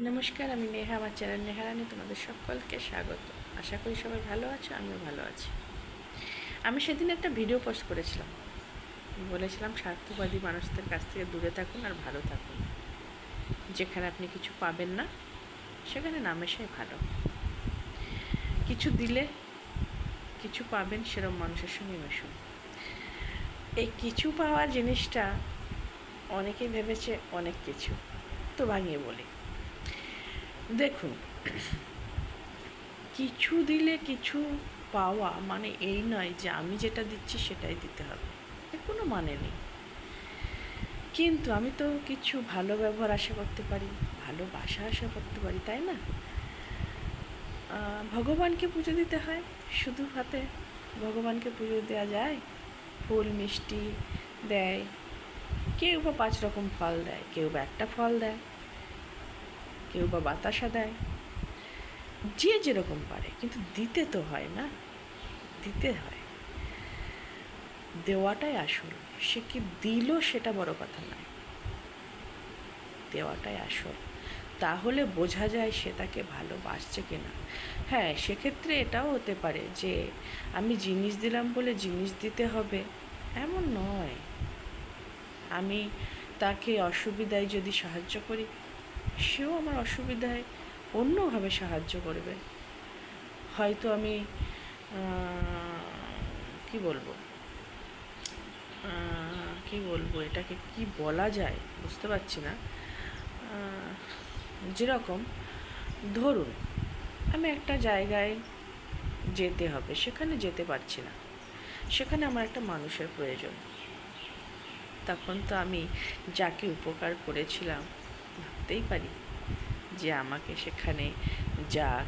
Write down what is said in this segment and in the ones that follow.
নমস্কার, আমি নেহা। আমার চ্যানেল নেহা রানী তোমাদের সকলকে স্বাগত। আশা করি সবাই ভালো আছো, আমিও ভালো আছি। আমি সেদিন একটা ভিডিও পোস্ট করেছিলাম, বলেছিলাম স্বার্থবাদী মানুষদের কাছ থেকে দূরে থাকুন আর ভালো থাকুন। যেখানে আপনি কিছু পাবেন না সেখানে না মেশাই ভালো। কিছু দিলে কিছু পাবেন, সেরকম মানুষের সঙ্গে মেশুন। এই কিছু পাওয়ার জিনিসটা অনেকেই ভেবেছে অনেক কিছু। তো ভাঙিয়ে বলি, দেখুন, কিছু দিলে কিছু পাওয়া মানে এই নয় যে আমি যেটা দিচ্ছি সেটাই দিতে হবে, এর কোনো মানে নেই। কিন্তু আমি তো কিছু ভালো ব্যবহার আশা করতে পারি, ভালোবাসা আশা করতে পারি, তাই না? ভগবানকে পুজো দিতে হয়, শুধু হাতে ভগবানকে পুজো দেওয়া যায়? ফুল মিষ্টি দেয়, কেউ বা 5 রকম ফল দেয়, কেউ বা একটা ফল দেয়, কেউ বা বাতাসা দেয়, যে যেরকম পারে, কিন্তু দিতে তো হয় না, দিতে হয়। দেওয়াটাই আসল। সে কি দিল সেটা বড় কথা নয়, দেওয়াটাই আসল। তাহলে বোঝা যায় সে তাকে ভালোবাসছে কিনা। হ্যাঁ, সেক্ষেত্রে এটাও হতে পারে যে আমি জিনিস দিলাম বলে জিনিস দিতে হবে, এমন নয়। আমি তাকে অসুবিধায় যদি সাহায্য করি, সেও আমার অসুবিধায় অন্যভাবে সাহায্য করবে। হয়তো আমি কি বলবো কি বলবো এটাকে কি বলা যায় বুঝতে পারছি না। যেরকম ধরুন, আমি একটা জায়গায় যেতে হবে, সেখানে যেতে পারছি না, সেখানে আমার একটা মানুষের প্রয়োজন। তখন তো আমি যাকে উপকার করেছিলাম ভাবতেই পারি যে আমাকে সেখানে যাক,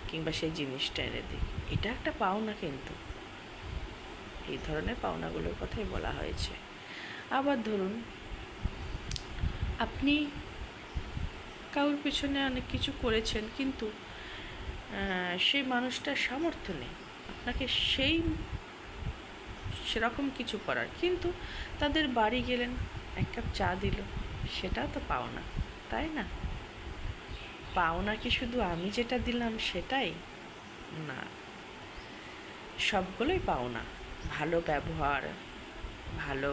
কিংবা সেই জিনিসটা এনে দিক। এটা একটা পাওনা, কিন্তু এই ধরনের পাওনাগুলোর কথাই বলা হয়েছে। আবার ধরুন, আপনি কারোর পেছনে অনেক কিছু করেছেন, কিন্তু সেই মানুষটার সামর্থ্য নেই আপনাকে সেরকম কিছু করার, কিন্তু তাদের বাড়ি গেলেন, 1 কাপ চা দিল, সেটাও তো পাওনা, তাই না? পাওনা কি শুধু আমি যেটা দিলাম সেটাই? না, সবগুলোই পাওনা। ভালো ব্যবহার, ভালো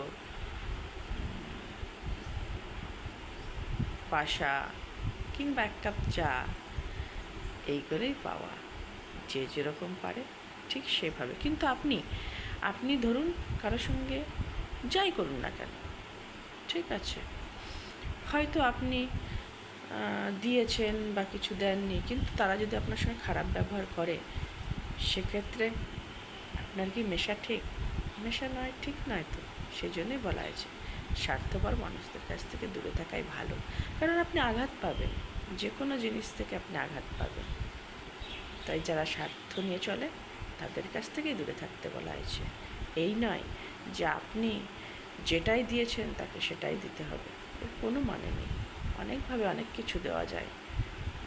বাসা, কিংবা 1 কাপ চা, এইগুলোই পাওয়া। যে যেরকম পারে ঠিক সেভাবে। কিন্তু আপনি ধরুন কারোর সঙ্গে যাই করুন না কেন, ঠিক আছে, হয়তো আপনি দিয়েছেন বা কিছু দেননি, কিন্তু তারা যদি আপনার সঙ্গে খারাপ ব্যবহার করে, সেক্ষেত্রে আপনার কি মেশা ঠিক? মেশা নয়, ঠিক নয় তো। সেই জন্যই বলা হয়েছে স্বার্থপর মানুষদের কাছ থেকে দূরে থাকাই ভালো। কারণ আপনি আঘাত পাবেন, যে কোনো জিনিস থেকে আপনি আঘাত পাবেন। তাই যারা স্বার্থ নিয়ে চলে তাদের কাছ থেকেই দূরে থাকতে বলা হয়েছে। এই নয় যে আপনি যেটাই দিয়েছেন তাকে সেটাই দিতে হবে, এর কোনো মানে নেই। অনেকভাবে অনেক কিছু দেওয়া যায়,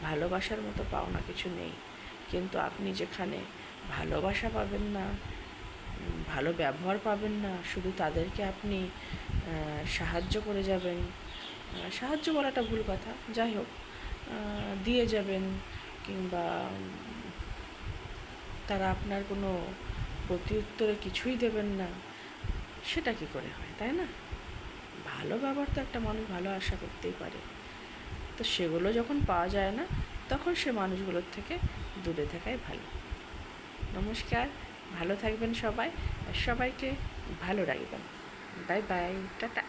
ভালোবাসার মতো পাওনা কিছু নেই। কিন্তু আপনি যেখানে ভালোবাসা পাবেন না, ভালো ব্যবহার পাবেন না, শুধু তাদেরকে আপনি সাহায্য করে যাবেন, সাহায্য বলাটা ভুল কথা, যাই হোক, দিয়ে যাবেন, কিংবা তারা আপনার কোনো প্রত্যুত্তরে কিছুই দেবেন না, সেটা কী করে হয়, তাই না? ভালো ব্যবহার তো একটা মানুষ ভালো আশা করতেই পারে। তো সেগুলো যখন পাওয়া যায় না, তখন সে মানুষগুলোর থেকে দূরে থাকাই ভালো। নমস্কার, ভালো থাকবেন সবাই, আর সবাইকে ভালো রাখবেন। Bye bye, tata.